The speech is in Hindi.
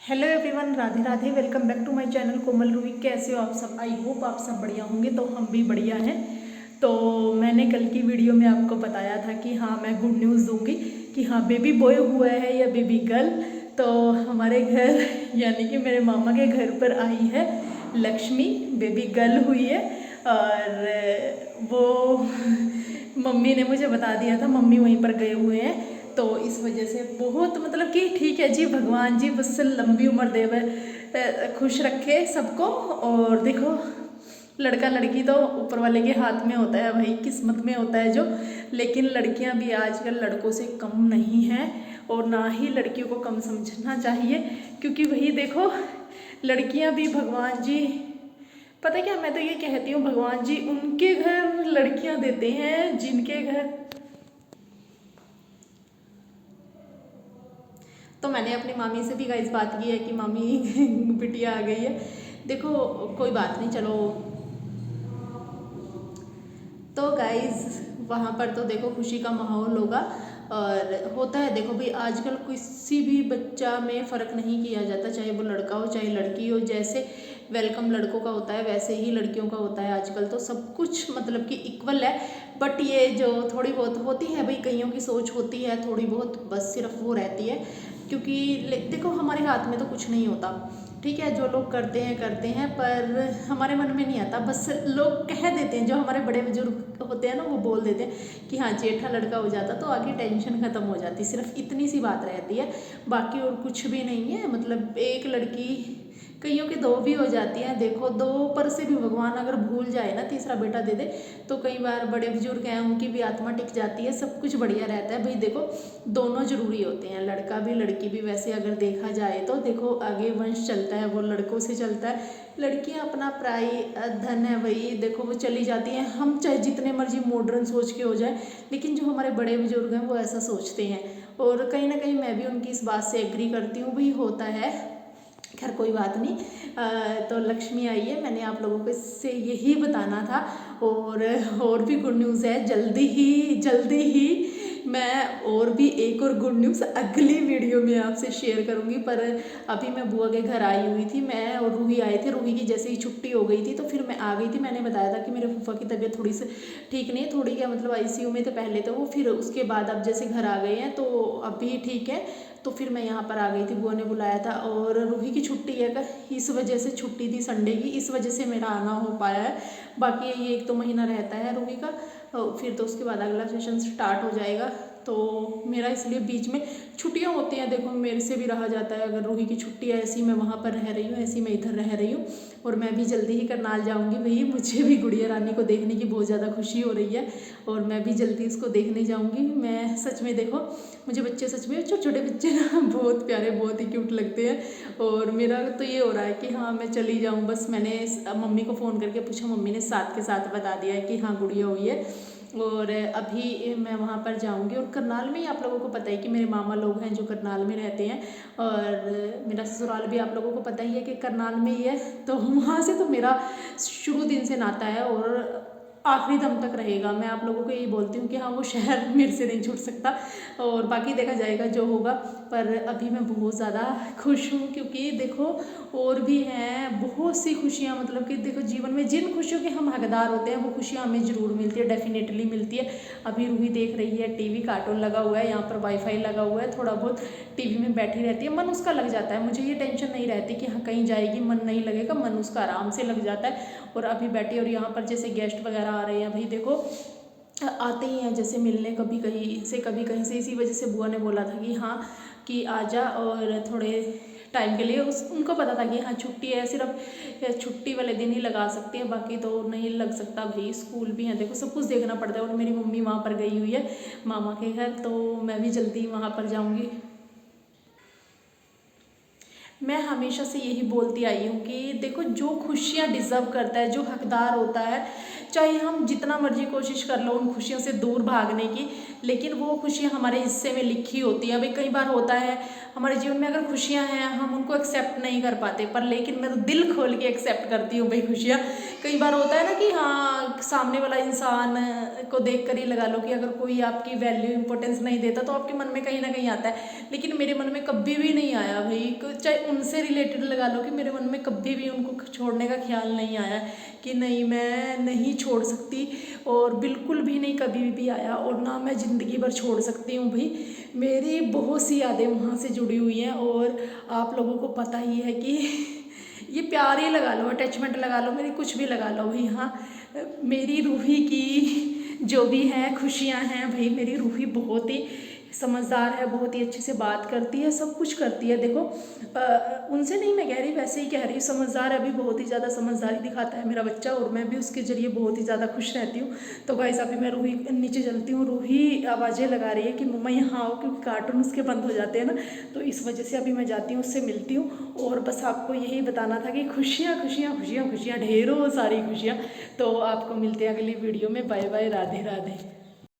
Hello everyone, Radhe Radhe. Welcome back to my channel Komal Roohi. कैसे हो आप सब? आई होप आप सब बढ़िया होंगे। तो हम भी बढ़िया हैं। तो मैंने कल की वीडियो में आपको बताया था कि हाँ, मैं गुड न्यूज़ दूंगी कि हाँ, बेबी बॉय हुआ है या बेबी गर्ल। तो हमारे घर यानी कि मेरे मामा के घर पर आई है लक्ष्मी, बेबी गर्ल हुई है। और वो मम्मी ने मुझे बता दिया था, मम्मी वहीं पर गए हुए हैं। तो इस वजह से बहुत मतलब कि ठीक है जी, भगवान जी बस लंबी उम्र देवे, खुश रखे सबको। और देखो, लड़का लड़की तो ऊपर वाले के हाथ में होता है भाई, किस्मत में होता है जो। लेकिन लड़कियां भी आजकल लड़कों से कम नहीं हैं, और ना ही लड़कियों को कम समझना चाहिए। क्योंकि वही देखो, लड़कियां भी भगवान जी, पता क्या, मैं तो ये कहती हूँ, भगवान जी उनके घर लड़कियां देते हैं जिनके घर। तो मैंने अपनी मामी से भी गाइस बात की है कि मामी बिटिया आ गई है। देखो, कोई बात नहीं, चलो। तो गाइस वहाँ पर तो देखो खुशी का माहौल होगा। और होता है, देखो भाई, आजकल किसी भी बच्चा में फ़र्क नहीं किया जाता, चाहे वो लड़का हो चाहे लड़की हो। जैसे वेलकम लड़कों का होता है वैसे ही लड़कियों का होता है। आजकल तो सब कुछ मतलब कि इक्वल है। बट ये जो थोड़ी बहुत होती है भाई, कईयों की सोच होती है थोड़ी बहुत, बस सिर्फ वो रहती है। क्योंकि देखो, हमारे हाथ में तो कुछ नहीं होता, ठीक है। जो लोग करते हैं पर हमारे मन में नहीं आता, बस लोग कह देते हैं। जो हमारे बड़े बुजुर्ग होते हैं ना, वो बोल देते हैं कि हाँ, जेठा लड़का हो जाता तो आगे टेंशन ख़त्म हो जाती। सिर्फ इतनी सी बात रहती है, बाकी और कुछ भी नहीं है। मतलब एक लड़की, कईयों की दो भी हो जाती हैं। देखो, दो पर से भी भगवान अगर भूल जाए ना, तीसरा बेटा दे दे, तो कई बार बड़े बुजुर्ग हैं उनकी भी आत्मा टिक जाती है, सब कुछ बढ़िया रहता है। भाई देखो, दोनों जरूरी होते हैं, लड़का भी लड़की भी। वैसे अगर देखा जाए तो देखो, आगे वंश चलता है वो लड़कों से चलता है। लड़कियां अपना पराई धन है भाई, देखो वो चली जाती हैं। हम चाहे जितने मर्जी मॉडर्न सोच के हो जाए, लेकिन जो हमारे बड़े बुजुर्ग हैं वो ऐसा सोचते हैं। और कहीं ना कहीं मैं भी उनकी इस बात से एग्री करती हूँ, भाई होता है। खैर कोई बात नहीं। तो लक्ष्मी आई है, मैंने आप लोगों को से यही बताना था। और भी गुड न्यूज़ है, जल्दी ही मैं और भी एक और गुड न्यूज़ अगली वीडियो में आपसे शेयर करूंगी। पर अभी मैं बुआ के घर आई हुई थी, मैं और रूही आए थे। रूही की जैसे ही छुट्टी हो गई थी तो फिर मैं आ गई थी। मैंने बताया था कि मेरे फूफा की तबीयत थोड़ी सी ठीक नहीं है, थोड़ी क्या मतलब आईसीयू में थे पहले तो वो, फिर उसके बाद अब जैसे घर आ गए हैं तो अभी ठीक है। तो फिर मैं यहाँ पर आ गई थी, बुआ ने बुलाया था। और रूही की छुट्टी है, इस वजह से छुट्टी थी संडे की, इस वजह से मेरा आना हो पाया है। बाकी ये 1-2 महीना रहता है रूही का, फिर तो उसके बाद अगला सेशन स्टार्ट हो जाएगा। तो मेरा इसलिए बीच में छुट्टियां होती हैं, देखो मेरे से भी रहा जाता है। अगर रूही की छुट्टी है, ऐसी मैं वहाँ पर रह रही हूँ, ऐसी मैं इधर रह रही हूँ। और मैं भी जल्दी ही करनाल जाऊँगी भई, मुझे भी गुड़िया रानी को देखने की बहुत ज़्यादा खुशी हो रही है। और मैं भी जल्दी इसको देखने जाऊँगी। मैं सच में, देखो मुझे बच्चे सच में, छोटे छोटे बच्चे ना बहुत प्यारे, बहुत ही क्यूट लगते हैं। और मेरा तो ये हो रहा है कि हाँ, मैं चली जाऊँ बस। मैंने मम्मी को फ़ोन करके पूछा, मम्मी ने साथ के साथ बता दिया है कि हाँ, गुड़िया हुई है। और अभी मैं वहाँ पर जाऊँगी। और करनाल में ही आप लोगों को पता है कि मेरे मामा लोग हैं जो करनाल में रहते हैं। और मेरा ससुराल भी आप लोगों को पता ही है कि करनाल में ही है। तो वहाँ से तो मेरा शुरू दिन से नाता है और आखिरी दम तक रहेगा। मैं आप लोगों को यही बोलती हूँ कि हाँ, वो शहर मेरे से नहीं छूट सकता। और बाकी देखा जाएगा जो होगा। पर अभी मैं बहुत ज़्यादा खुश हूँ, क्योंकि देखो और भी हैं बहुत सी खुशियाँ। मतलब कि देखो, जीवन में जिन खुशियों के हम हकदार होते हैं वो खुशियाँ हमें ज़रूर मिलती है, डेफिनेटली मिलती है। अभी रूही देख रही है टीवी, कार्टून लगा हुआ है, यहाँ पर वाईफाई लगा हुआ है, थोड़ा बहुत टीवी में बैठी रहती है, मन उसका लग जाता है। मुझे ये टेंशन नहीं रहती कि हाँ, कहीं जाएगी मन नहीं लगेगा, मन उसका आराम से लग जाता है। और अभी बैठी, और यहाँ पर जैसे गेस्ट वगैरह आ रहे हैं भाई, देखो आते ही हैं जैसे मिलने, कभी कहीं से कभी कहीं से। इसी वजह से बुआ ने बोला था कि हाँ, कि आ जा और थोड़े टाइम के लिए। उनको पता था कि हाँ, छुट्टी है, सिर्फ छुट्टी वाले दिन ही लगा सकते हैं, बाकी तो नहीं लग सकता भाई। स्कूल भी है, देखो सब कुछ देखना पड़ता है। और मेरी मम्मी वहाँ पर गई हुई है मामा के घर, तो मैं भी जल्दी वहाँ पर जाऊँगी। मैं हमेशा से यही बोलती आई हूँ कि देखो, जो खुशियाँ डिज़र्व करता है, जो हकदार होता है, चाहे हम जितना मर्जी कोशिश कर लो उन खुशियों से दूर भागने की, लेकिन वो खुशियाँ हमारे हिस्से में लिखी होती है। अभी कई बार होता है, हमारे जीवन में अगर खुशियाँ हैं हम उनको एक्सेप्ट नहीं कर पाते, पर लेकिन मैं तो दिल खोल के एक्सेप्ट करती हूँ भाई खुशियाँ। कई बार होता है ना कि हाँ सामने वाला इंसान को देख कर ही लगा लो कि अगर कोई आपकी वैल्यू इंपॉर्टेंस नहीं देता तो आपके मन में कहीं ना कहीं आता है, लेकिन मेरे मन में कभी भी नहीं आया भाई। चाहे उनसे रिलेटेड लगा लो कि मेरे मन में कभी भी उनको छोड़ने का ख्याल नहीं आया कि नहीं मैं नहीं छोड़ सकती, और बिल्कुल भी नहीं कभी भी आया, और ना मैं ज़िंदगी भर छोड़ सकती हूँ भाई। मेरी बहुत सी यादें वहाँ से जुड़ी हुई हैं, और आप लोगों को पता ही है कि ये प्यार ही लगा लो, अटैचमेंट लगा लो, मेरी कुछ भी लगा लो भाई। हाँ मेरी रूही की जो भी है खुशियाँ हैं भाई, मेरी रूही बहुत ही समझदार है, बहुत ही अच्छे से बात करती है, सब कुछ करती है। देखो उनसे नहीं मैं कह रही, वैसे ही कह रही हूँ, समझदार है, अभी बहुत ही ज़्यादा समझदारी दिखाता है मेरा बच्चा, और मैं भी उसके ज़रिए बहुत ही ज़्यादा खुश रहती हूँ। तो गाइस अभी मैं रूही नीचे चलती हूँ, रूही आवाज़ें लगा रही है कि मम्मा यहाँ आओ, क्योंकि कार्टून उसके बंद हो जाते हैं ना, तो इस वजह से अभी मैं जाती हूँ, उससे मिलती हूँ। और बस आपको यही बताना था कि खुशियाँ खुशियाँ खुशियाँ खुशियाँ, ढेरों सारी खुशियाँ। तो आपको मिलते हैं अगली वीडियो में, बाय बाय, राधे राधे।